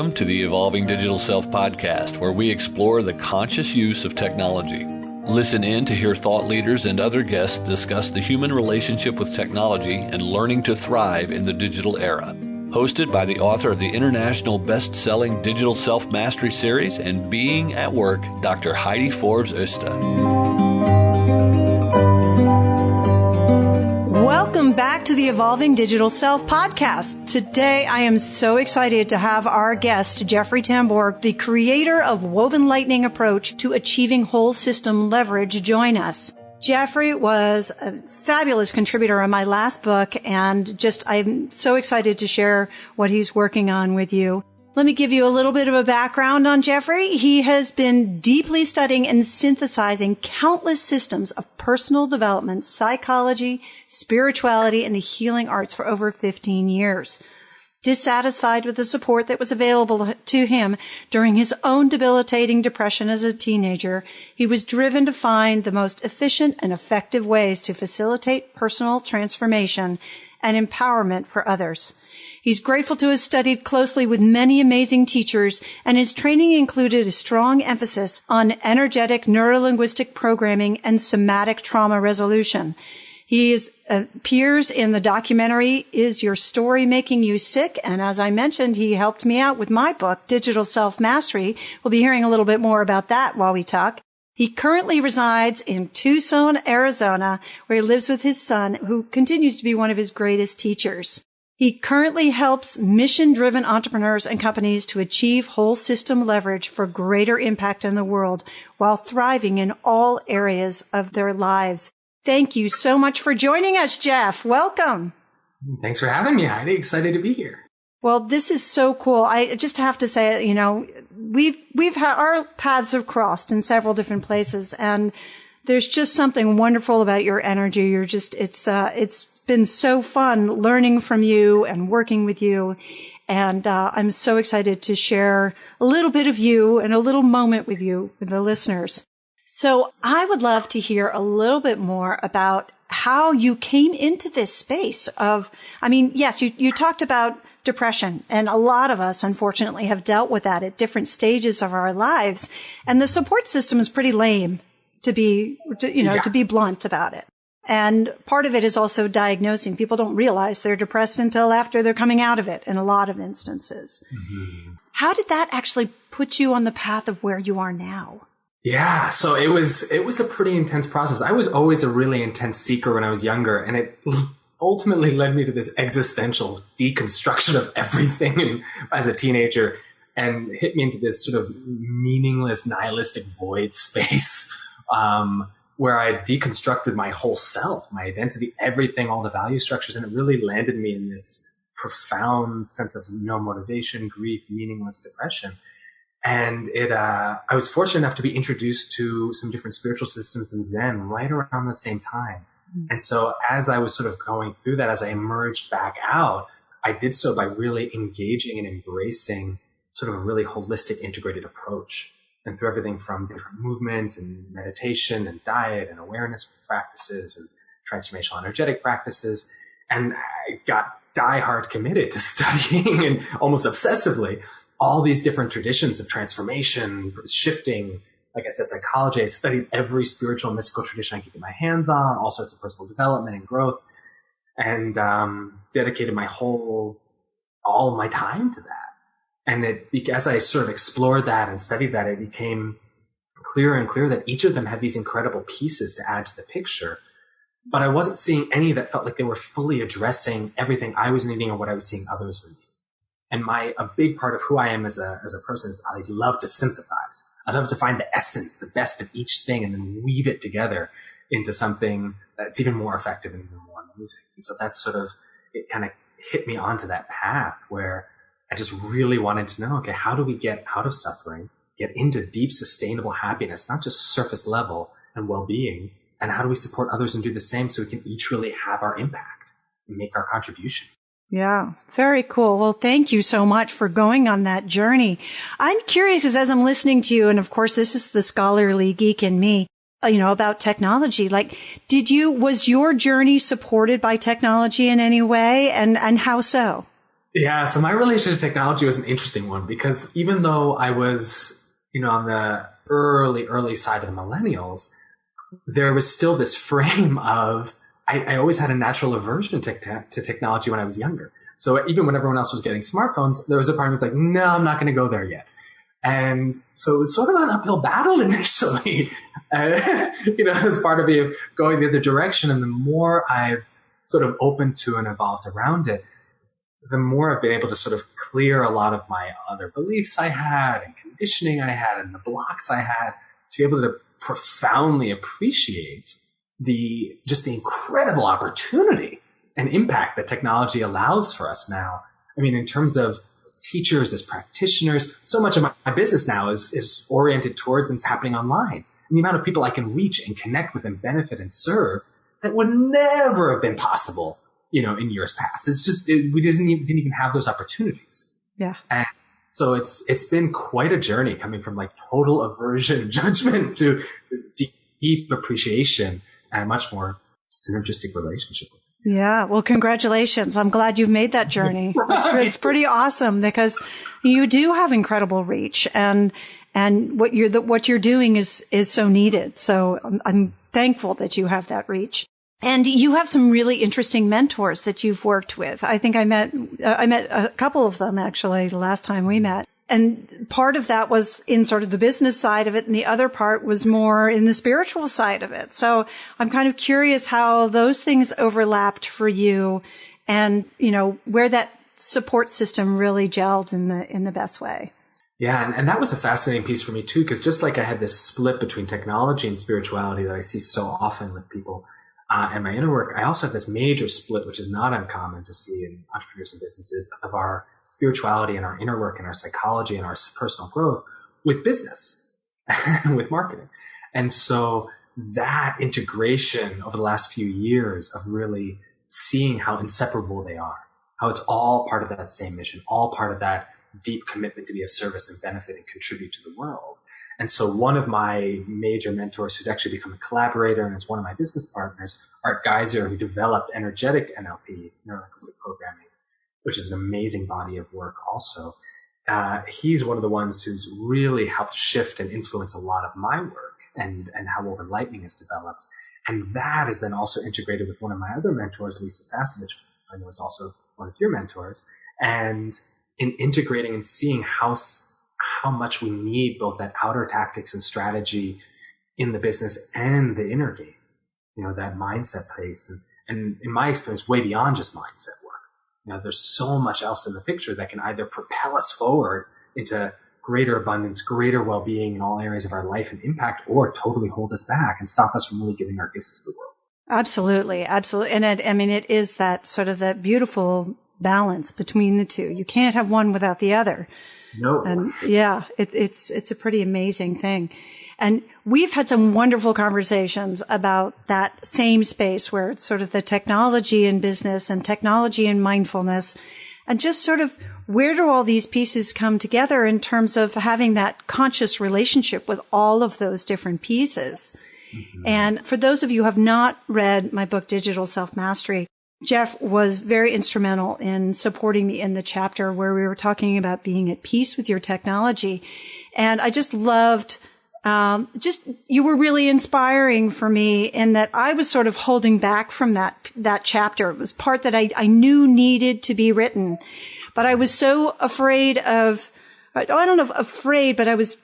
Welcome to the Evolving Digital Self podcast, where we explore the conscious use of technology. Listen in to hear thought leaders and other guests discuss the human relationship with technology and learning to thrive in the digital era. Hosted by the author of the international best-selling Digital Self-Mastery series and Being at Work, Dr. Heidi Forbes. Welcome back to the Evolving Digital Self podcast. Today, I am so excited to have our guest, Jeffrey Tambor, the creator of Woven Lightning Approach to Achieving Whole System Leverage, join us. Jeffrey was a fabulous contributor on my last book, and I'm so excited to share what he's working on with you. Let me give you a little bit of a background on Jeffrey. He has been deeply studying and synthesizing countless systems of personal development, psychology, spirituality, and the healing arts for over 15 years. Dissatisfied with the support that was available to him during his own debilitating depression as a teenager, he was driven to find the most efficient and effective ways to facilitate personal transformation and empowerment for others. He's grateful to have studied closely with many amazing teachers, and his training included a strong emphasis on energetic neurolinguistic programming and somatic trauma resolution. He appears in the documentary, Is Your Story Making You Sick? And as I mentioned, he helped me out with my book, Digital Self-Mastery. We'll be hearing a little bit more about that while we talk. He currently resides in Tucson, Arizona, where he lives with his son, who continues to be one of his greatest teachers. He currently helps mission-driven entrepreneurs and companies to achieve whole system leverage for greater impact in the world while thriving in all areas of their lives. Thank you so much for joining us, Jeff. Welcome. Thanks for having me, Heidi. Excited to be here. Well, this is so cool. I just have to say, we've had our paths have crossed in several different places, and there's just something wonderful about your energy. It's been so fun learning from you and working with you. And I'm so excited to share a little bit of you and a little moment with you, with the listeners. So I would love to hear a little bit more about how you came into this space yes, you talked about depression, and a lot of us, unfortunately, have dealt with that at different stages of our lives. And the support system is pretty lame, to be blunt about it. And part of it is also diagnosing. People don't realize they're depressed until after they're coming out of it in a lot of instances. Mm-hmm. How did that actually put you on the path of where you are now? Yeah, so it was a pretty intense process. I was always a really intense seeker when I was younger, and it ultimately led me to this existential deconstruction of everything as a teenager, and hit me into this sort of meaningless, nihilistic void space, where I deconstructed my whole self, my identity, everything, all the value structures, and it really landed me in this profound sense of no motivation, grief, meaningless depression. And I was fortunate enough to be introduced to some different spiritual systems in Zen right around the same time. Mm-hmm. And so as I was sort of going through that, as I emerged back out, I did so by really engaging and embracing sort of a really holistic, integrated approach. And through everything from different movement and meditation and diet and awareness practices and transformational energetic practices. And I got diehard committed to studying and almost obsessively all these different traditions of transformation, shifting. Like I said, psychology. I studied every spiritual and mystical tradition I could get my hands on, all sorts of personal development and growth, and dedicated all of my time to that. And as I sort of explored that and studied that, it became clearer and clearer that each of them had these incredible pieces to add to the picture. But I wasn't seeing any that felt like they were fully addressing everything I was needing or what I was seeing others were needing. And a big part of who I am as a person is I love to synthesize. I love to find the essence, the best of each thing, and then weave it together into something that's even more effective and even more amazing. And so that's it kind of hit me onto that path where I just really wanted to know, okay, how do we get out of suffering, get into deep, sustainable happiness, not just surface level and well-being, and how do we support others and do the same so we can each really have our impact and make our contribution? Yeah, very cool. Well, thank you so much for going on that journey. I'm curious because as I'm listening to you, and of course, this is the scholarly geek in me, about technology. Like, was your journey supported by technology in any way? And how so? Yeah, so my relationship to technology was an interesting one because even though I was, on the early side of the millennials, there was still this frame of, I always had a natural aversion to technology when I was younger. So even when everyone else was getting smartphones, there was a part of me was like, no, I'm not going to go there yet. And so it was sort of an uphill battle initially, as part of me of going the other direction. And the more I've sort of opened to and evolved around it, the more I've been able to sort of clear a lot of my other beliefs I had and conditioning I had and the blocks I had to be able to profoundly appreciate the incredible opportunity and impact that technology allows for us now. I mean, in terms of as teachers, as practitioners, so much of my business now is oriented towards and is happening online. And the amount of people I can reach and connect with and benefit and serve that would never have been possible in years past. It's just, we didn't even have those opportunities. Yeah. And so it's been quite a journey coming from like total aversion, judgment to deep appreciation and a much more synergistic relationship. Yeah. Well, congratulations. I'm glad you've made that journey. It's pretty awesome because you do have incredible reach and what you're doing is so needed. So I'm thankful that you have that reach. And you have some really interesting mentors that you've worked with. I think I met a couple of them actually the last time we met. And part of that was in sort of the business side of it. And the other part was more in the spiritual side of it. So I'm kind of curious how those things overlapped for you and, where that support system really gelled in the best way. Yeah. And that was a fascinating piece for me too, because just like I had this split between technology and spirituality that I see so often with people, and my inner work, I also have this major split, which is not uncommon to see in entrepreneurs and businesses, of our spirituality and our inner work and our psychology and our personal growth with business, with marketing. And so that integration over the last few years of really seeing how inseparable they are, how it's all part of that same mission, all part of that deep commitment to be of service and benefit and contribute to the world. And so one of my major mentors, who's actually become a collaborator and is one of my business partners, Art Geiser, who developed energetic NLP, neurolinguistic programming, which is an amazing body of work also. He's one of the ones who's really helped shift and influence a lot of my work and how Woven Lightning is developed. And that is then also integrated with one of my other mentors, Lisa Sasevich, I know is also one of your mentors, and in integrating and seeing how much we need both that outer tactics and strategy in the business and the inner game, that mindset place. And in my experience, way beyond just mindset work. There's so much else in the picture that can either propel us forward into greater abundance, greater well-being in all areas of our life and impact, or totally hold us back and stop us from really giving our gifts to the world. Absolutely. Absolutely. And it is that sort of that beautiful balance between the two. You can't have one without the other. No. And yeah, it's a pretty amazing thing. And we've had some wonderful conversations about that same space where it's sort of the technology in business and technology and mindfulness and just sort of where do all these pieces come together in terms of having that conscious relationship with all of those different pieces. Mm-hmm. And for those of you who have not read my book, Digital Self-Mastery, Jeff was very instrumental in supporting me in the chapter where we were talking about being at peace with your technology. And I just loved, you were really inspiring for me in that I was sort of holding back from that chapter. It was part that I knew needed to be written, but I was so afraid of, I don't know if afraid, but I was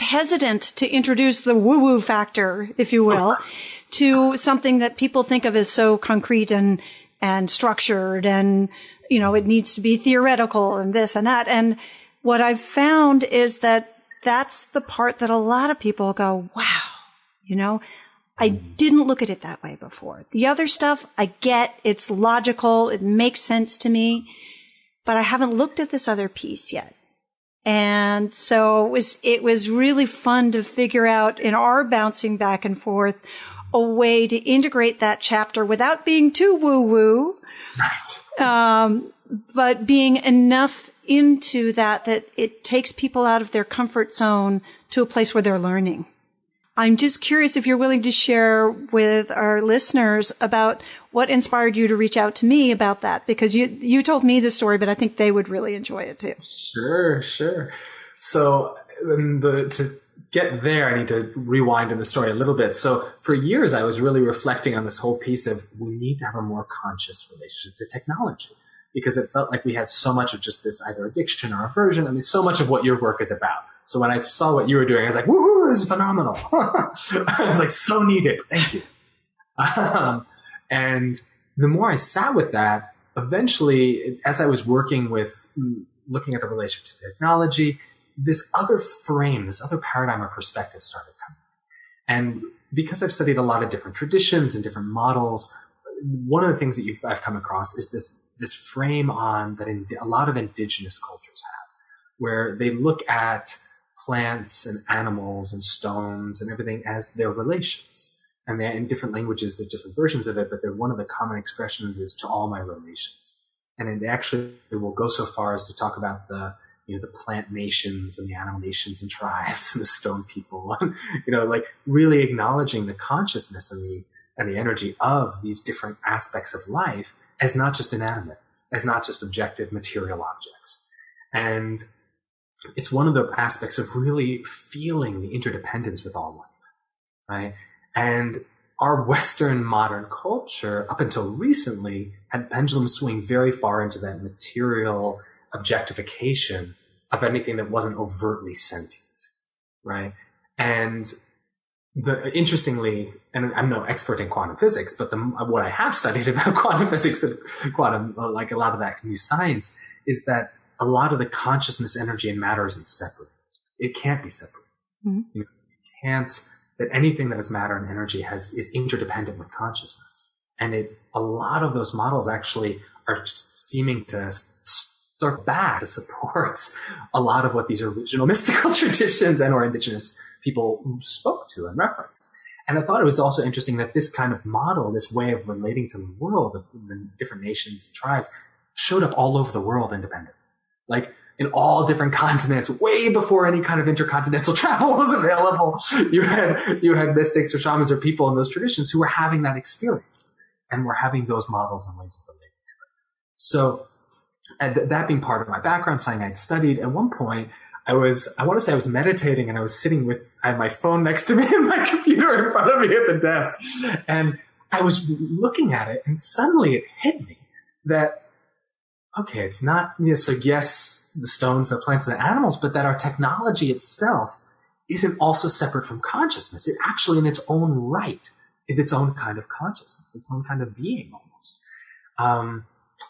hesitant to introduce the woo-woo factor, if you will, to something that people think of as so concrete and structured and, it needs to be theoretical and this and that. And what I've found is that that's the part that a lot of people go, wow, I didn't look at it that way before. The other stuff I get, it's logical, it makes sense to me, but I haven't looked at this other piece yet. And so it was really fun to figure out in our bouncing back and forth a way to integrate that chapter without being too woo-woo. Right. But being enough into that it takes people out of their comfort zone to a place where they're learning. I'm just curious if you're willing to share with our listeners about what inspired you to reach out to me about that? Because you told me the story, but I think they would really enjoy it too. Sure. So to get there, I need to rewind in the story a little bit. So for years, I was really reflecting on this whole piece of we need to have a more conscious relationship to technology, because it felt like we had so much of just this either addiction or aversion. I mean, so much of what your work is about. So when I saw what you were doing, I was like, woohoo, this is phenomenal. I was like, so needed. Thank you. And the more I sat with that, eventually, as I was working with looking at the relationship to technology, this other frame, this other paradigm or perspective started coming. And because I've studied a lot of different traditions and different models, one of the things that I've come across is this frame on that a lot of indigenous cultures have, where they look at plants and animals and stones and everything as their relations. And they're in different languages, there's different versions of it, but one of the common expressions is to all my relations. And it actually will go so far as to talk about the plant nations and the animal nations and tribes and the stone people, like really acknowledging the consciousness and the energy of these different aspects of life as not just inanimate, as not just objective material objects. And it's one of the aspects of really feeling the interdependence with all life, right? And our Western modern culture, up until recently, had pendulum swing very far into that material objectification of anything that wasn't overtly sentient, right? And interestingly, and I'm no expert in quantum physics, but what I have studied about quantum physics and quantum, like a lot of that new science, is that a lot of the consciousness, energy, and matter isn't separate. It can't be separate. Mm-hmm. You can't. That anything that is matter and energy is interdependent with consciousness. And a lot of those models actually are seeming to start back to support a lot of what these original mystical traditions and or indigenous people spoke to and referenced. And I thought it was also interesting that this kind of model, this way of relating to the world of the different nations and tribes, showed up all over the world independently. Like, in all different continents, way before any kind of intercontinental travel was available. You had mystics or shamans or people in those traditions who were having that experience and were having those models and ways of relating to it. So, and that being part of my background, something I'd studied, at one point, I want to say I was meditating and I was sitting I had my phone next to me and my computer in front of me at the desk. And I was looking at it and suddenly it hit me that, okay, it's not, so yes, the stones, the plants, and the animals, but that our technology itself isn't also separate from consciousness. It actually, in its own right, is its own kind of consciousness, its own kind of being almost.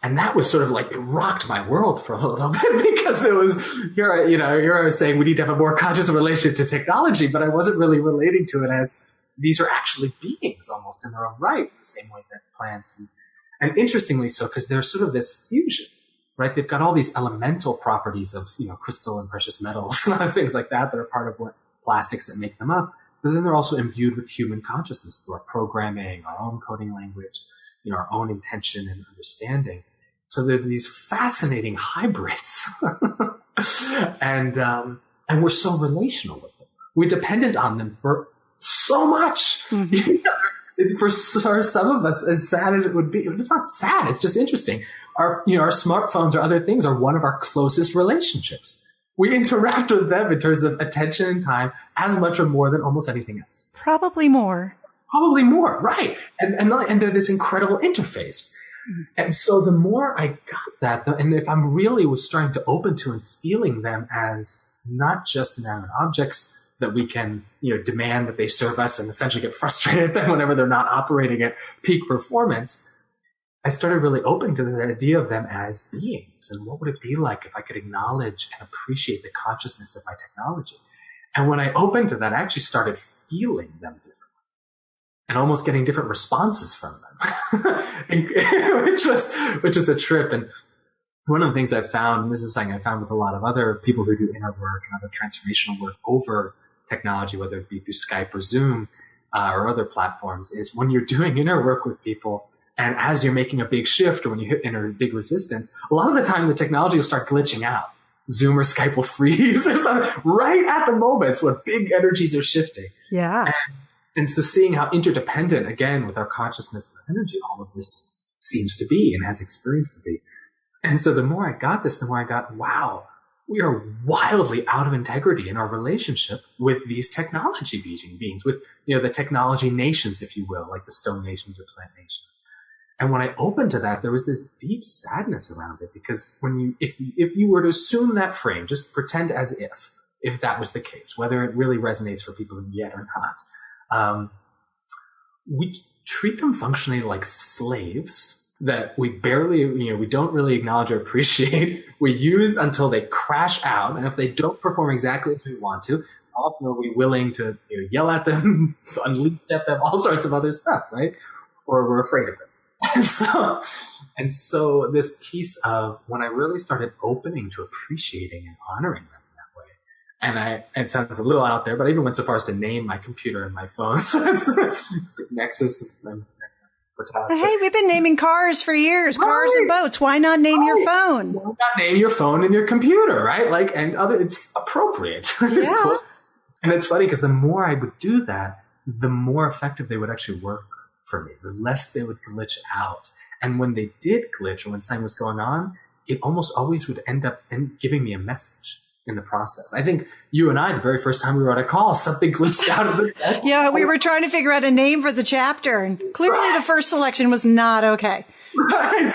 And that was sort of like, it rocked my world for a little bit because it was, here I was saying we need to have a more conscious relationship to technology, but I wasn't really relating to it as these are actually beings almost in their own right, the same way that plants and interestingly so, because there's sort of this fusion, right? They've got all these elemental properties of, crystal and precious metals and other things like that are part of what plastics that make them up. But then they're also imbued with human consciousness through our programming, our own coding language, our own intention and understanding. So there are these fascinating hybrids. And we're so relational with them. We're dependent on them for so much. Mm-hmm. For some of us, as sad as it would be, it's not sad. It's just interesting. Our smartphones or other things are one of our closest relationships. We interact with them in terms of attention and time as much or more than almost anything else. Probably more, right? And they're this incredible interface. Mm-hmm. And so the more I got that, and if I'm really was starting to open to and feeling them as not just inanimate objects that we can, demand that they serve us and essentially get frustrated at them whenever they're not operating at peak performance, I started really opening to the idea of them as beings. And what would it be like if I could acknowledge and appreciate the consciousness of my technology? And when I opened to that, I actually started feeling them differently and almost getting different responses from them, which was a trip. And one of the things I've found, and this is something I found with a lot of other people who do inner work and other transformational work over technology, whether it be through Skype or Zoom or other platforms, is when you're doing inner work with people, and as you're making a big shift or when you hit inner big resistance, a lot of the time the technology will start glitching out. Zoom or Skype will freeze or something right at the moments when big energies are shifting. Yeah. And so seeing how interdependent, again, with our consciousness and energy, all of this seems to be and has experienced to be. And so the more I got this, the more I got, wow, we are wildly out of integrity in our relationship with these technology beings, with, the technology nations, if you will, like the stone nations or plant nations. And when I opened to that, there was this deep sadness around it, because if you were to assume that frame, just pretend as if that was the case, whether it really resonates for people yet or not, we treat them functionally like slaves that we barely, we don't really acknowledge or appreciate. We use until they crash out. And if they don't perform exactly as we want to, often are we willing to yell at them, unleash at them, all sorts of other stuff, right? Or we're afraid of it. And so this piece of when I really started opening to appreciating and honoring them that way, and it sounds a little out there, but I even went so far as to name my computer and my phone. So it's like Nexus and hey, we've been naming cars for years, cars and boats. Why not name your phone? Why not name your phone and your computer, right? It's appropriate. Yeah. And it's funny because the more I would do that, the more effective they would actually work for me, the less they would glitch out. And when they did glitch, or when something was going on, it almost always would end up giving me a message in the process. I think you and I, the very first time we were on a call, something glitched out of the call. Yeah, we were trying to figure out a name for the chapter, and clearly the first selection was not okay. Right.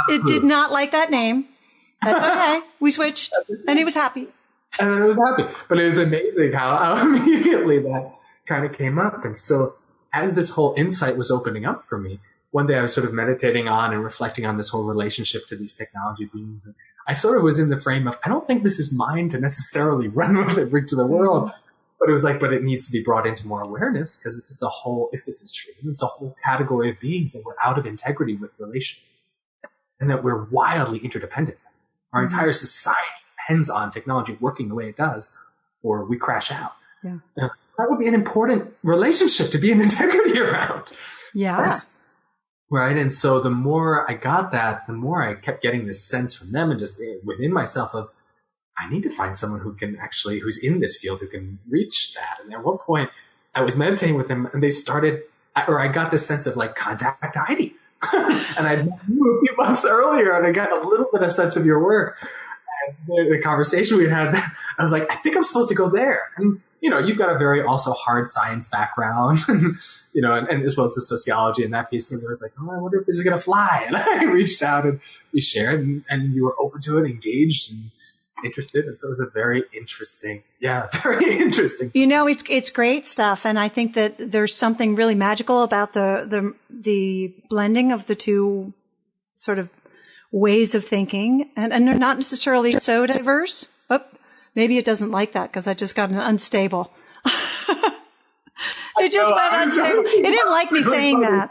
It did not like that name. That's okay. We switched, and he was happy. And then it was happy. But it was amazing how immediately that kind of came up. And so as this whole insight was opening up for me, one day I was sort of meditating on and reflecting on this whole relationship to these technology beings. And I sort of was in the frame of, I don't think this is mine to necessarily run with it, bring to the world. But it was like, but it needs to be brought into more awareness, because if this is true, it's a whole category of beings that we're out of integrity with relation, and that we're wildly interdependent. Our entire society depends on technology working the way it does, or we crash out. Yeah. That would be an important relationship to be in integrity around. Yeah. Right. And so the more I got that, the more I kept getting this sense from them and just within myself of, I need to find someone who's in this field, who can reach that. And at one point I was meditating with them, and I got this sense of contact Heidi. And I met you a few months earlier, and I got a little bit of sense of your work. And the conversation we had, I was like, I think I'm supposed to go there. And, you've got a very also hard science background, and as well as the sociology and that piece. And it was like, I wonder if this is going to fly. And I reached out and we shared, and you were open to it, engaged and interested. And so it was a very interesting. It's great stuff. And I think that there's something really magical about the blending of the two sort of ways of thinking. And they're not necessarily so diverse. Oh, maybe it doesn't like that because I just got an unstable. It just went unstable. It didn't like me saying that.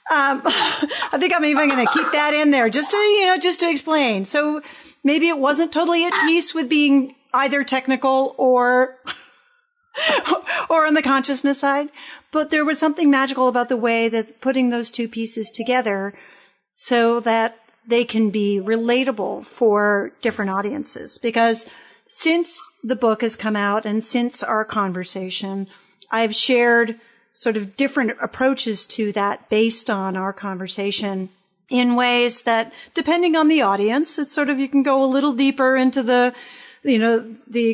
I think I'm even going to keep that in there just to explain. So maybe it wasn't totally at peace with being either technical or on the consciousness side, but there was something magical about the way that putting those two pieces together so that they can be relatable for different audiences. Because since the book has come out and since our conversation, I've shared sort of different approaches to that based on our conversation in ways that, depending on the audience, it's sort of, you can go a little deeper into the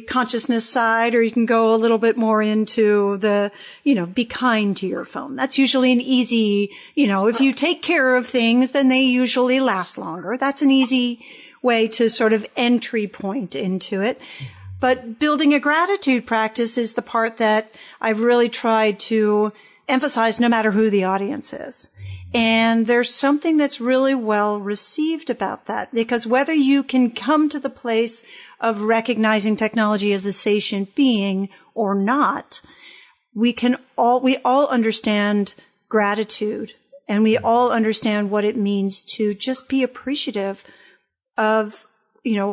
consciousness side, or you can go a little bit more into the, be kind to your phone. That's usually an easy, if you take care of things, then they usually last longer. That's an easy way to sort of entry point into it. But building a gratitude practice is the part that I've really tried to emphasize no matter who the audience is. And there's something that's really well received about that, because whether you can come to the place of recognizing technology as a sentient being or not, we all understand gratitude, and we all understand what it means to just be appreciative of,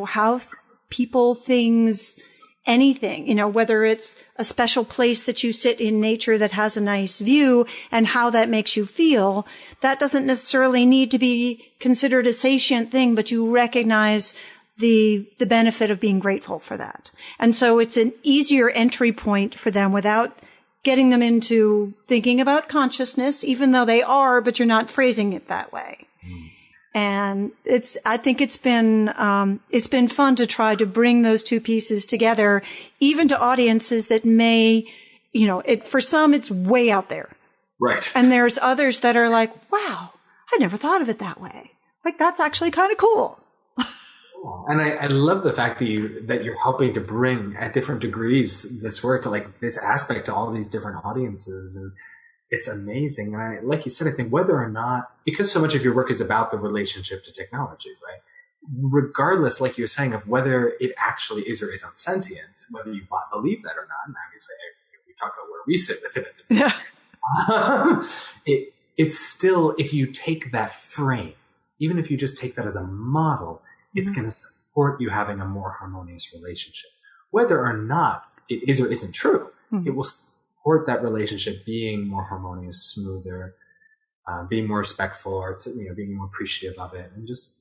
how people, things, anything, whether it's a special place that you sit in nature that has a nice view and how that makes you feel. That doesn't necessarily need to be considered a sentient thing, but you recognize the benefit of being grateful for that. And so it's an easier entry point for them without getting them into thinking about consciousness, even though they are, but you're not phrasing it that way. And I think it's been fun to try to bring those two pieces together, even to audiences that may, for some, it's way out there. Right. And there's others that are like, wow, I never thought of it that way. Like, that's actually kind of cool. And I love the fact that you're helping to bring at different degrees this work to like this aspect to all these different audiences. And it's amazing. And like you said, I think whether or not, because so much of your work is about the relationship to technology, right? Regardless, like you're saying, of whether it actually is or isn't sentient, whether you believe that or not, and obviously we talk about where we sit within it as well. Yeah. It's still, if you take that frame, even if you just take that as a model, it's going to support you having a more harmonious relationship. Whether or not it is or isn't true, it will support that relationship being more harmonious, smoother, being more respectful, or being more appreciative of it, and just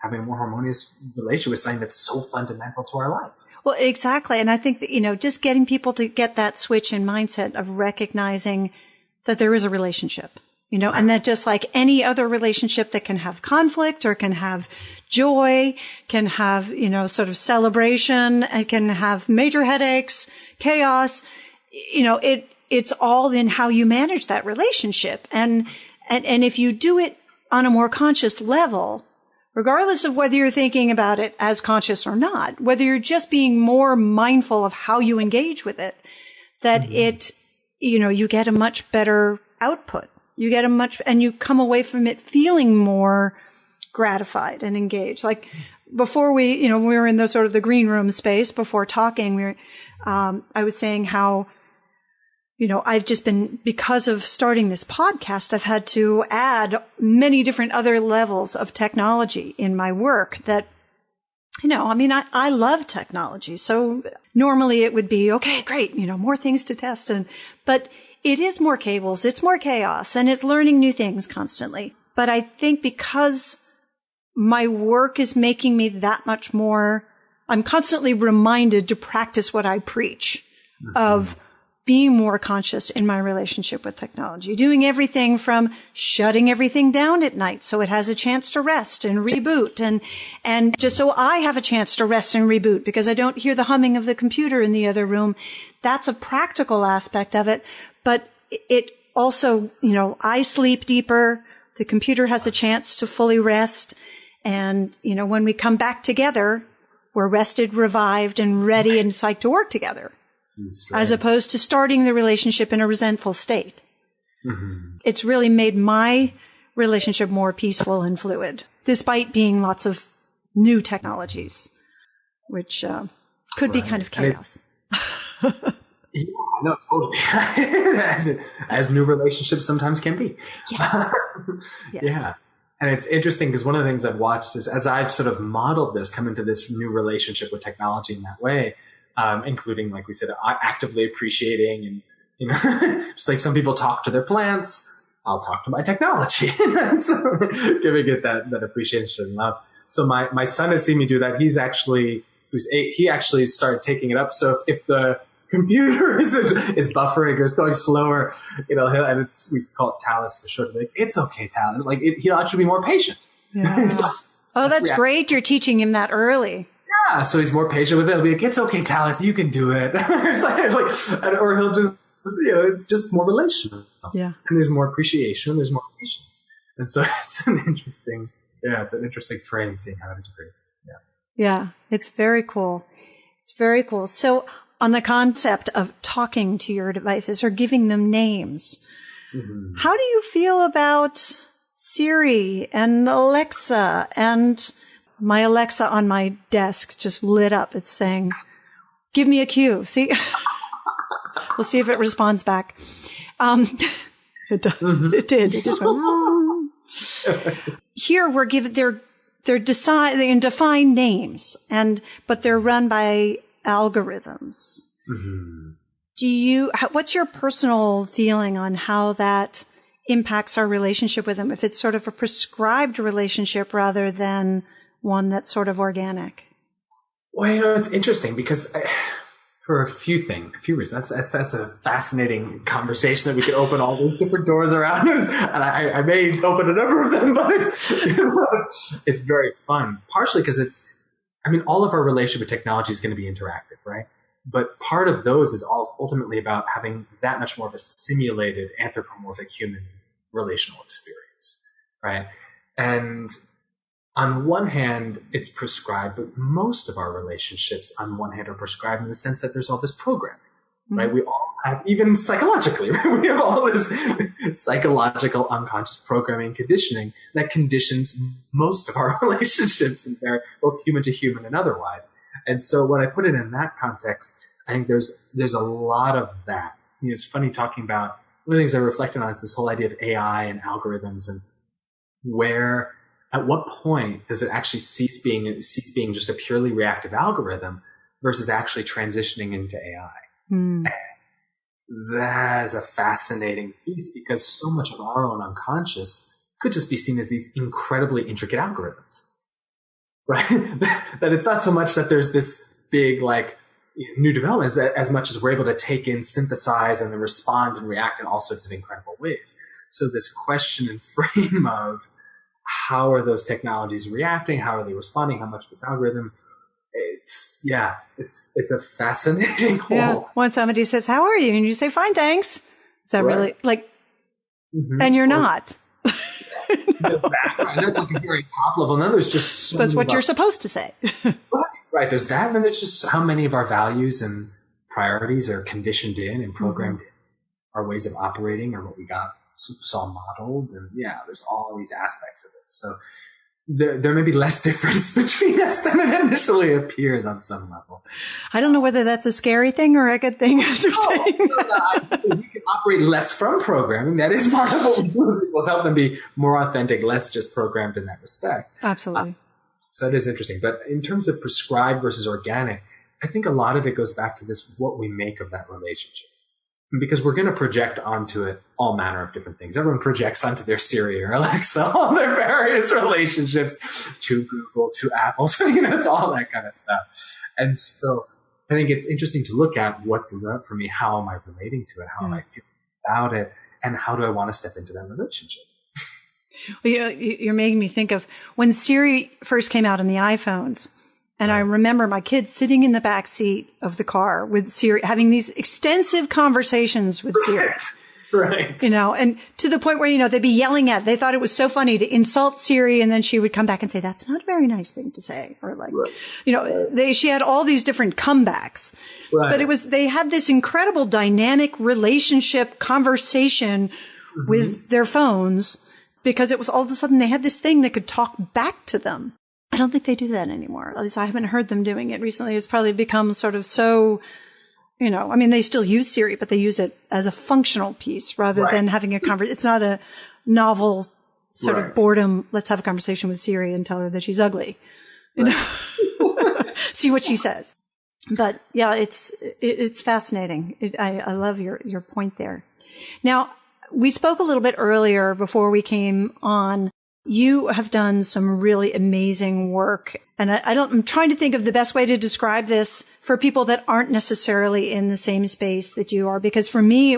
having a more harmonious relationship with something that's so fundamental to our life. Well, exactly. And I think that, just getting people to get that switch in mindset of recognizing that there is a relationship, and that just like any other relationship that can have conflict or can have joy, can have, sort of celebration, and can have major headaches, chaos, it's all in how you manage that relationship. And if you do it on a more conscious level, regardless of whether you're thinking about it as conscious or not, whether you're just being more mindful of how you engage with it, that you get a much better output. You get and you come away from it feeling more gratified and engaged. Like before we were in the sort of the green room space before talking, I was saying how, I've just been, because of starting this podcast, I've had to add many different other levels of technology in my work that, I love technology. So normally it would be, okay, great, more things to test. But it is more cables, it's more chaos, and it's learning new things constantly. But I think because my work is making me that much more, I'm constantly reminded to practice what I preach of being more conscious in my relationship with technology, doing everything from shutting everything down at night so it has a chance to rest and reboot, and just so I have a chance to rest and reboot because I don't hear the humming of the computer in the other room. That's a practical aspect of it. But it also, I sleep deeper. The computer has a chance to fully rest. And, when we come back together, we're rested, revived, and ready and psyched to work together. As opposed to starting the relationship in a resentful state. It's really made my relationship more peaceful and fluid, despite being lots of new technologies, which could be kind of chaos. Yeah, no, totally. as new relationships sometimes can be. Yes. Yes. Yeah. And it's interesting because one of the things I've watched is as I've sort of modeled this, come into this new relationship with technology in that way, including, like we said, actively appreciating and, just like some people talk to their plants, I'll talk to my technology. So giving it that appreciation and love. So my son has seen me do that. He's actually, he actually started taking it up. So if the computer is buffering or it's going slower, and we call it Talus for short. Like, it's okay, Talus. Like, he'll actually be more patient. Yeah. That's great. You're teaching him that early. Yeah, so he's more patient with it. He'll be like, it's okay, Talus, you can do it. Or he'll just, it's just more relational. Yeah. And there's more appreciation, there's more patience. And so it's an interesting frame, seeing how it integrates. Yeah. Yeah, it's very cool. It's very cool. So on the concept of talking to your devices or giving them names, how do you feel about Siri and Alexa? And my Alexa on my desk just lit up. It's saying, give me a cue. See, we'll see if it responds back. It did. It just went. Here we're given, they're defined names but they're run by algorithms. What's your personal feeling on how that impacts our relationship with them? If it's sort of a prescribed relationship rather than one that's sort of organic? Well, it's interesting because For a few reasons. That's a fascinating conversation that we could open all these different doors around. And I may open a number of them, but it's very fun. Partially because all of our relationship with technology is going to be interactive, right? But part of those is ultimately about having that much more of a simulated anthropomorphic human relational experience, right? And on one hand, it's prescribed, but most of our relationships on one hand are prescribed in the sense that there's all this programming, right? We all have, even psychologically, right? We have all this psychological unconscious programming conditioning that conditions most of our relationships, and they're both human to human and otherwise. And so when I put it in that context, I think there's a lot of that. It's funny talking about, one of the things I reflected on is this whole idea of AI and algorithms, and at what point does it actually cease being just a purely reactive algorithm versus actually transitioning into AI? That is a fascinating piece, because so much of our own unconscious could just be seen as these incredibly intricate algorithms, right? That it's not so much that there's this big new development as much as we're able to take in, synthesize, and then respond and react in all sorts of incredible ways. So this question and frame of how are those technologies reacting? How are they responding? How much of it's algorithm? It's a fascinating whole. Yeah. When somebody says, "How are you?" and you say, "Fine, thanks." Is that really and you're not. There's that, right? That's a very top level. And then there's just so that's what you're supposed to say. Right. There's that. And then there's just how many of our values and priorities are conditioned in and programmed in. Our ways of operating or what we saw modeled. And there's all these aspects of it. So there may be less difference between us than it initially appears on some level. I don't know whether that's a scary thing or a good thing, as you're saying. I think we can operate less from programming. That is part of what we do. We'll help them be more authentic, less just programmed in that respect. Absolutely. So it is interesting. But in terms of prescribed versus organic, I think a lot of it goes back to this, what we make of that relationship. Because we're going to project onto it all manner of different things. Everyone projects onto their Siri or Alexa all their various relationships, to Google, to Apple, it's all that kind of stuff. And so I think it's interesting to look at what's left for me. How am I relating to it? How am I feeling about it? And how do I want to step into that relationship? Well, you're making me think of when Siri first came out on the iPhones. And I remember my kids sitting in the back seat of the car with Siri, having these extensive conversations with Siri. Right. And to the point where, they'd be yelling at it. They thought it was so funny to insult Siri, and then she would come back and say, "That's not a very nice thing to say." Or she had all these different comebacks. Right. But they had this incredible dynamic relationship conversation with their phones, because it was all of a sudden they had this thing that could talk back to them. I don't think they do that anymore. At least I haven't heard them doing it recently. It's probably become sort of so, they still use Siri, but they use it as a functional piece rather than having a conversation. It's not a novel sort of boredom. Let's have a conversation with Siri and tell her that she's ugly. See what she says. But it's fascinating. I love your point there. Now, we spoke a little bit earlier before we came on. You have done some really amazing work. And I'm trying to think of the best way to describe this for people that aren't necessarily in the same space that you are. Because for me,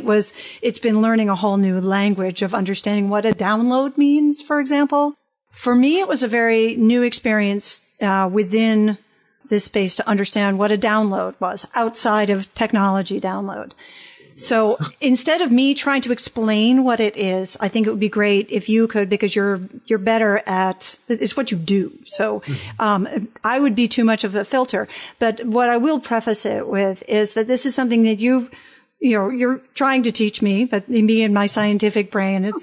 it's been learning a whole new language of understanding what a download means, for example. For me, it was a very new experience, within this space to understand what a download was outside of technology download. So instead of me trying to explain what it is, I think it would be great if you could, because you're better at, it's what you do. So, I would be too much of a filter. But what I will preface it with is that this is something that you're trying to teach me, but me and my scientific brain,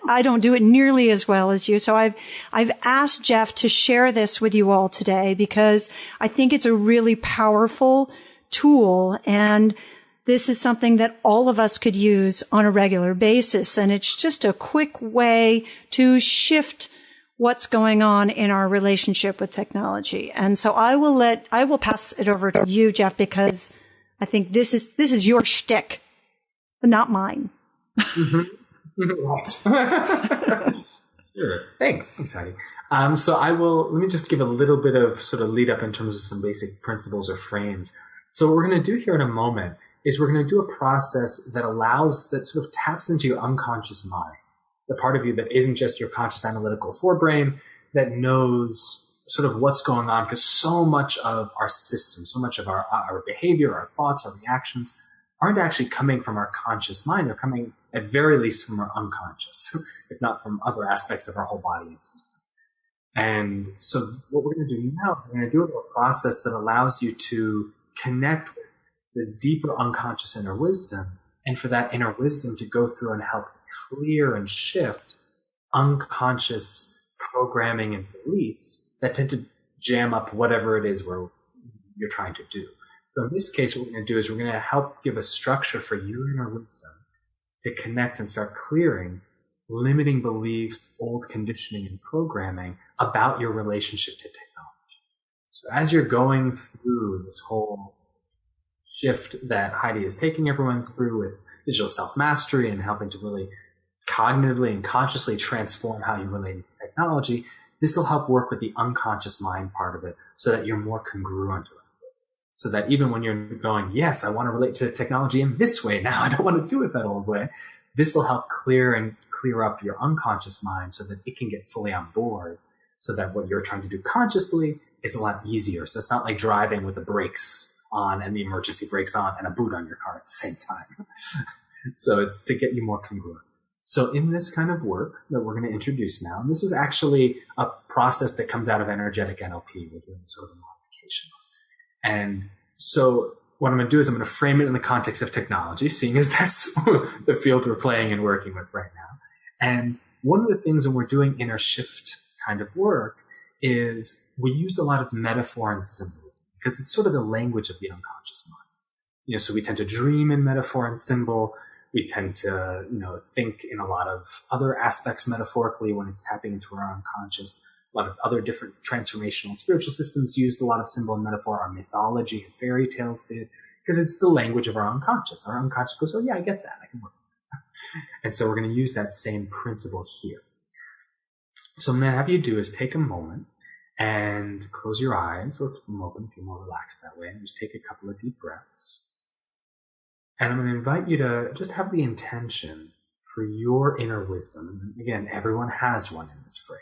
I don't do it nearly as well as you. So I've asked Jeff to share this with you all today, because I think it's a really powerful tool, and this is something that all of us could use on a regular basis. And it's just a quick way to shift what's going on in our relationship with technology. And so I will pass it over to you, Jeff, because I think this is your shtick, not mine. Right. Sure. Thanks, Heidi. So let me just give a little bit of sort of lead up in terms of some basic principles or frames. So what we're going to do here in a moment is we're going to do a process that sort of taps into your unconscious mind, the part of you that isn't just your conscious analytical forebrain, that knows sort of what's going on, because so much of our system, so much of our behavior, our thoughts, our reactions aren't actually coming from our conscious mind. They're coming at very least from our unconscious, if not from other aspects of our whole body and system. And so what we're going to do now is we're going to do a little process that allows you to connect with this deeper unconscious inner wisdom, and for that inner wisdom to go through and help clear and shift unconscious programming and beliefs that tend to jam up whatever it is you're trying to do. So in this case, what we're going to do is we're going to help give a structure for your inner wisdom to connect and start clearing limiting beliefs, old conditioning and programming about your relationship to technology. So as you're going through this whole shift that Heidi is taking everyone through with digital self-mastery and helping to really cognitively and consciously transform how you relate to technology, this will help work with the unconscious mind part of it so that you're more congruent with it. So that even when you're going, yes, I want to relate to technology in this way now, I don't want to do it that old way, this will help clear up your unconscious mind so that it can get fully on board, so that what you're trying to do consciously is a lot easier. So it's not like driving with the brakes on and the emergency brakes on and a boot on your car at the same time. So it's to get you more congruent. So in this kind of work that we're going to introduce now, and this is actually a process that comes out of energetic NLP, we're doing sort of a modification on. And so what I'm going to do is I'm going to frame it in the context of technology, seeing as that's the field we're playing and working with right now. And one of the things when we're doing inner shift kind of work is we use a lot of metaphor and symbolism, because it's sort of the language of the unconscious mind. So we tend to dream in metaphor and symbol. We tend to, think in a lot of other aspects metaphorically when it's tapping into our unconscious. A lot of other different transformational and spiritual systems used a lot of symbol and metaphor. Our mythology and fairy tales did, because it's the language of our unconscious. Our unconscious goes, oh yeah, I get that. I can work with that. And so we're going to use that same principle here. So I'm going to have you do is take a moment and close your eyes, or keep them open if you're more relaxed that way, and just take a couple of deep breaths. And I'm going to invite you to just have the intention for your inner wisdom. And again, everyone has one in this frame.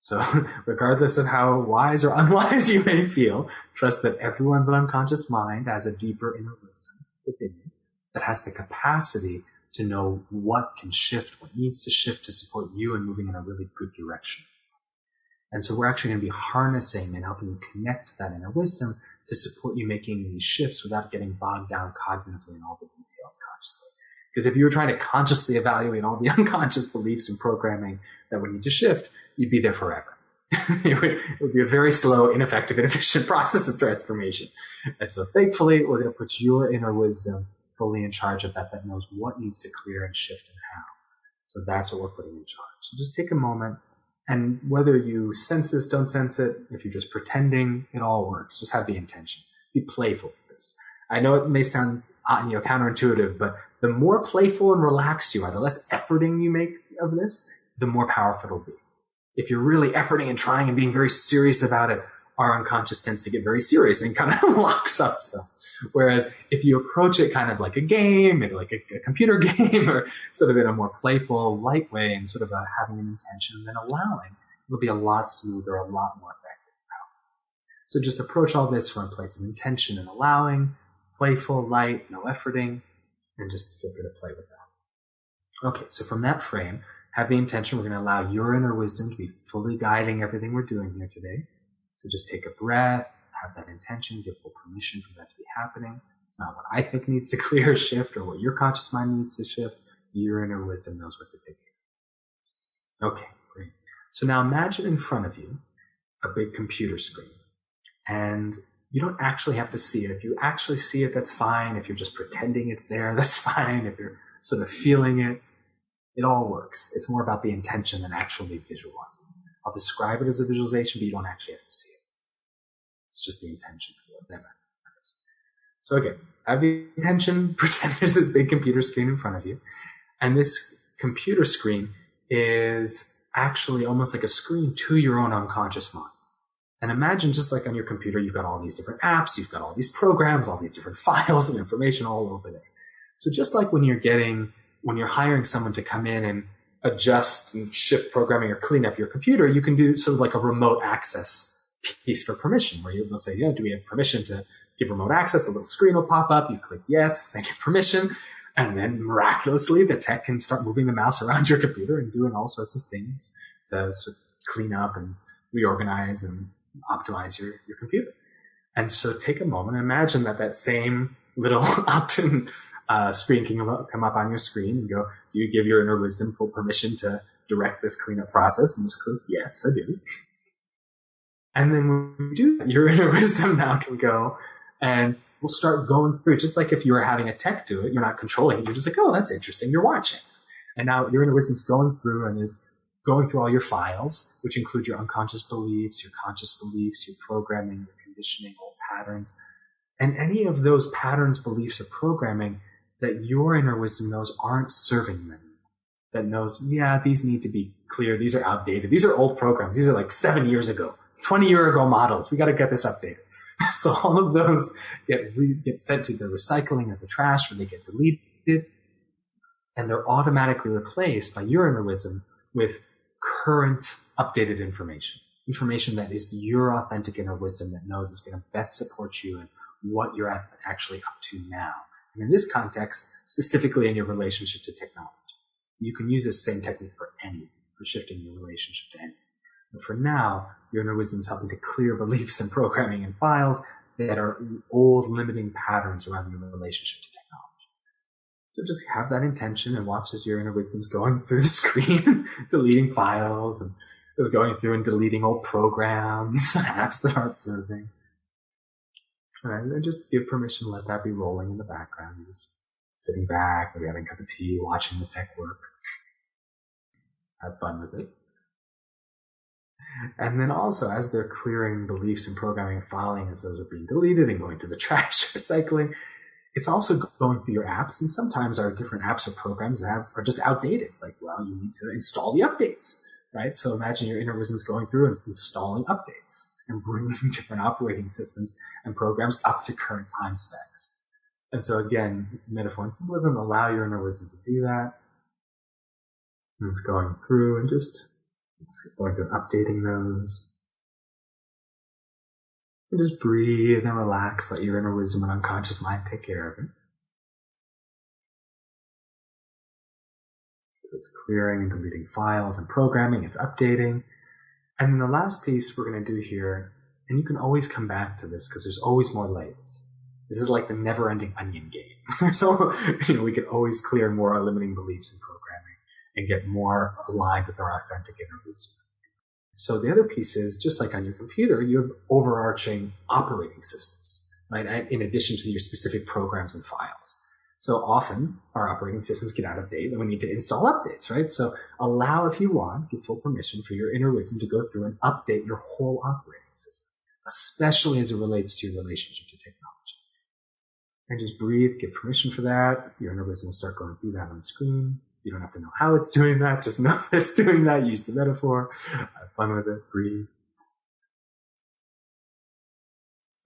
So regardless of how wise or unwise you may feel, trust that everyone's unconscious mind has a deeper inner wisdom within you that has the capacity to know what can shift, what needs to shift to support you and moving in a really good direction. And so we're actually going to be harnessing and helping you connect to that inner wisdom to support you making these shifts without getting bogged down cognitively in all the details consciously. Because if you were trying to consciously evaluate all the unconscious beliefs and programming that would need to shift, you'd be there forever. It would be a very slow, ineffective, inefficient process of transformation. And so thankfully, we're going to put your inner wisdom fully in charge of that knows what needs to clear and shift and how. So that's what we're putting in charge. So just take a moment. And whether you sense this, don't sense it, if you're just pretending, it all works. Just have the intention. Be playful with this. I know it may sound counterintuitive, but the more playful and relaxed you are, the less efforting you make of this, the more powerful it'll be. If you're really efforting and trying and being very serious about it, our unconscious tends to get very serious and kind of locks up. So, whereas if you approach it kind of like a game, maybe like a computer game, or sort of in a more playful, light way, and sort of having an intention and then allowing, it'll be a lot smoother, a lot more effective. So just approach all this from a place of intention and allowing, playful, light, no efforting, and just feel free to play with that. Okay, so from that frame, have the intention, we're going to allow your inner wisdom to be fully guiding everything we're doing here today. So just take a breath, have that intention, give full permission for that to be happening. Not what I think needs to clear, shift, or what your conscious mind needs to shift. Your inner wisdom knows what to take care of. Okay, great. So now imagine in front of you a big computer screen. And you don't actually have to see it. If you actually see it, that's fine. If you're just pretending it's there, that's fine. If you're sort of feeling it, it all works. It's more about the intention than actually visualizing. I'll describe it as a visualization, but you don't actually have to see it. It's just the intention for what that matters. So again, have the intention, pretend there's this big computer screen in front of you. And this computer screen is actually almost like a screen to your own unconscious mind. And imagine just like on your computer, you've got all these different apps, you've got all these programs, all these different files and information all over there. So just like when you're hiring someone to come in and adjust and shift programming or clean up your computer, you can do sort of like a remote access piece for permission, where you'll say, do we have permission to give remote access? A little screen will pop up. You click yes and give permission. And then miraculously, the tech can start moving the mouse around your computer and doing all sorts of things to sort of clean up and reorganize and optimize your computer. And so take a moment and imagine that same little opt-in screen can come up on your screen and go, do you give your inner wisdom full permission to direct this cleanup process? And just click, yes, I do. And then when you do that, your inner wisdom now can go and we'll start going through, just like if you were having a tech do it, you're not controlling it. You're just like, oh, that's interesting. You're watching. And now your inner wisdom's going through and is going through all your files, which include your unconscious beliefs, your conscious beliefs, your programming, your conditioning, old patterns, and any of those patterns, beliefs, or programming that your inner wisdom knows aren't serving them. That knows, these need to be clear. These are outdated. These are old programs. These are like 7 years ago, 20-year ago models. We got to get this updated. So all of those get sent to the recycling or the trash, where they get deleted, and they're automatically replaced by your inner wisdom with current updated information that is your authentic inner wisdom that knows is going to best support you in what you're actually up to now. And in this context, specifically in your relationship to technology, you can use this same technique for shifting your relationship to anything. But for now, your inner wisdom is helping to clear beliefs and programming and files that are old limiting patterns around your relationship to technology. So just have that intention and watch as your inner wisdom's going through the screen, deleting files, and just going through and deleting old programs, apps that aren't serving. All right, and then just give permission to let that be rolling in the background. You're just sitting back, maybe having a cup of tea, watching the tech work. Have fun with it. And then also, as they're clearing beliefs and programming and filing, as those are being deleted and going to the trash or recycling, it's also going through your apps. And sometimes our different apps or programs are just outdated. It's like, well, you need to install the updates, right? So imagine your inner wisdom's going through and installing updates and bringing different operating systems and programs up to current time specs. And so again, it's a metaphor and symbolism. Allow your inner wisdom to do that. And it's going through and it's going through updating those. And just breathe and relax. Let your inner wisdom and unconscious mind take care of it. So it's clearing and deleting files and programming. It's updating. And then the last piece we're going to do here, and you can always come back to this because there's always more layers. This is like the never-ending onion game. So, we could always clear more our limiting beliefs and programming and get more aligned with our authentic inner wisdom. So the other piece is, just like on your computer, you have overarching operating systems, right? In addition to your specific programs and files. So often our operating systems get out of date and we need to install updates, right? So allow, if you want, give full permission for your inner wisdom to go through and update your whole operating system, especially as it relates to your relationship to technology. And just breathe, give permission for that. Your inner wisdom will start going through that on the screen. You don't have to know how it's doing that. Just know that it's doing that. Use the metaphor. Have fun with it. Breathe.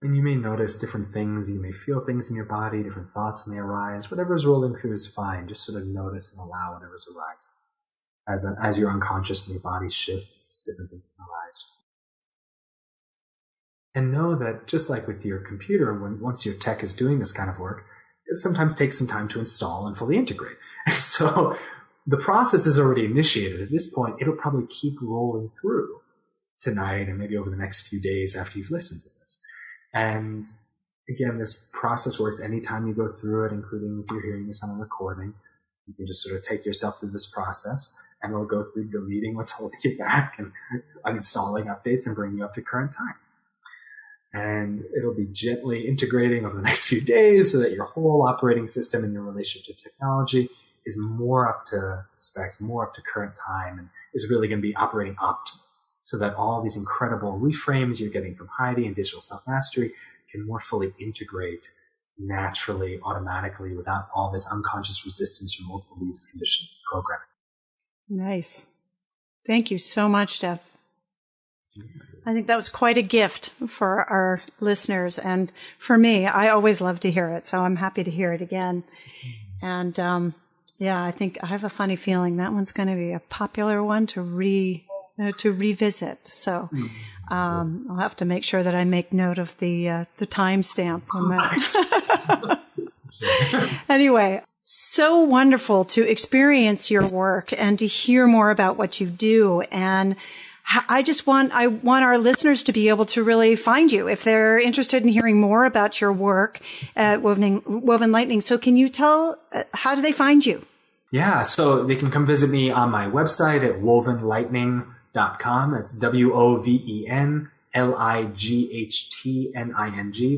And you may notice different things. You may feel things in your body. Different thoughts may arise. Whatever's rolling through is fine. Just sort of notice and allow whatever's arising. As your unconscious and your body shifts, different things can arise. And know that just like with your computer, once your tech is doing this kind of work, it sometimes takes some time to install and fully integrate. And so the process is already initiated. At this point, it'll probably keep rolling through tonight and maybe over the next few days after you've listened to this. And again, this process works anytime you go through it, including if you're hearing this on a recording. You can just sort of take yourself through this process, and it'll go through deleting what's holding you back and uninstalling updates and bringing you up to current time. And it'll be gently integrating over the next few days so that your whole operating system and your relationship to technology is more up to specs, more up to current time, and is really going to be operating optimally, so that all these incredible reframes you're getting from Heidi and digital self-mastery can more fully integrate naturally, automatically, without all this unconscious resistance from old beliefs, conditioning, programming. Nice. Thank you so much, Jeff. I think that was quite a gift for our listeners. And for me, I always love to hear it. So I'm happy to hear it again. And, I think I have a funny feeling that one's going to be a popular one to revisit. So, I'll have to make sure that I make note of the timestamp on that. Anyway, so wonderful to experience your work and to hear more about what you do. And I want our listeners to be able to really find you if they're interested in hearing more about your work at Woven Lightning. So can you tell, how do they find you? Yeah, so they can come visit me on my website at wovenlightning.com. That's WOVENLIGHTNING,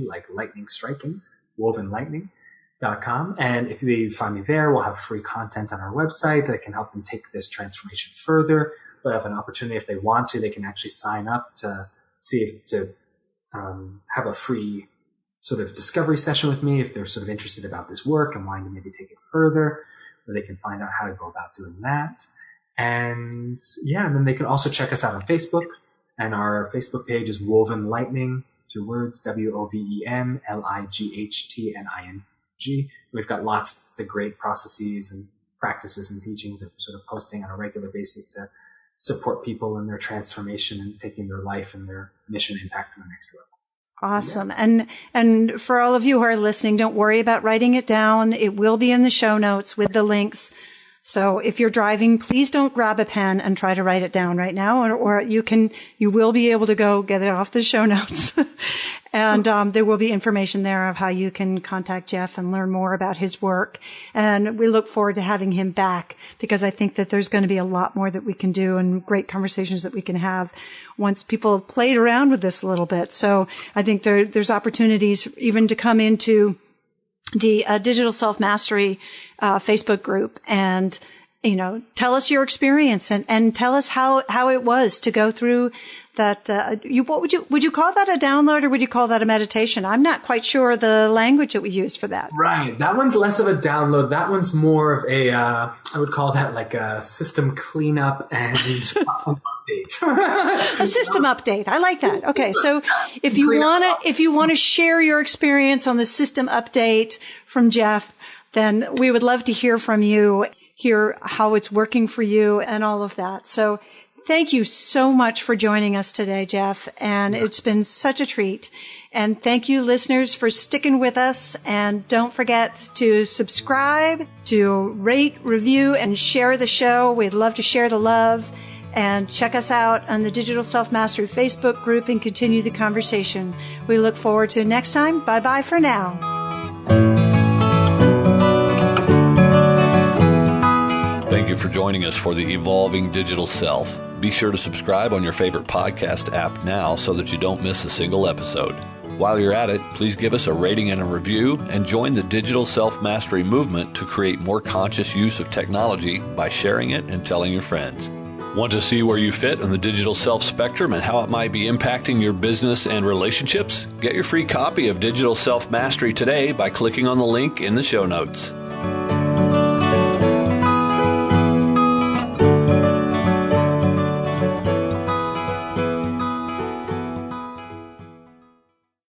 like lightning striking, wovenlightning.com. And if they find me there, we'll have free content on our website that can help them take this transformation further. They'll have an opportunity, if they want to, they can actually sign up to have a free sort of discovery session with me if they're sort of interested about this work and wanting to maybe take it further, or they can find out how to go about doing that. And then they can also check us out on Facebook, and our Facebook page is Woven Lightning, 2 words, WOVENLIGHTNING. We've got lots of great processes and practices and teachings that we're sort of posting on a regular basis to support people in their transformation and taking their life and their mission impact to the next level. Awesome. And for all of you who are listening, don't worry about writing it down. It will be in the show notes with the links. So if you're driving, please don't grab a pen and try to write it down right now, or you will be able to go get it off the show notes. And there will be information there of how you can contact Jeff and learn more about his work. And we look forward to having him back, because I think that there's going to be a lot more that we can do and great conversations that we can have once people have played around with this a little bit. So I think there's opportunities even to come into the Digital Self-Mastery Facebook group and, tell us your experience and tell us how it was to go through that. Would you call that a download, or would you call that a meditation? I'm not quite sure the language that we use for that. Right. That one's less of a download. That one's more of I would call that like a system cleanup and update. A system update. I like that. Okay. So if you want to share your experience on the system update from Jeff, then we would love to hear from you, hear how it's working for you and all of that. So thank you so much for joining us today, Jeff. And it's been such a treat. And thank you, listeners, for sticking with us. And don't forget to subscribe, to rate, review, and share the show. We'd love to share the love. And check us out on the Digital Self-Mastery Facebook group and continue the conversation. We look forward to next time. Bye-bye for now. Thank you for joining us for the Evolving Digital Self. Be sure to subscribe on your favorite podcast app now so that you don't miss a single episode. While you're at it, please give us a rating and a review, and join the Digital Self-Mastery movement to create more conscious use of technology by sharing it and telling your friends. Want to see where you fit on the digital self spectrum and how it might be impacting your business and relationships? Get your free copy of Digital Self-Mastery today by clicking on the link in the show notes.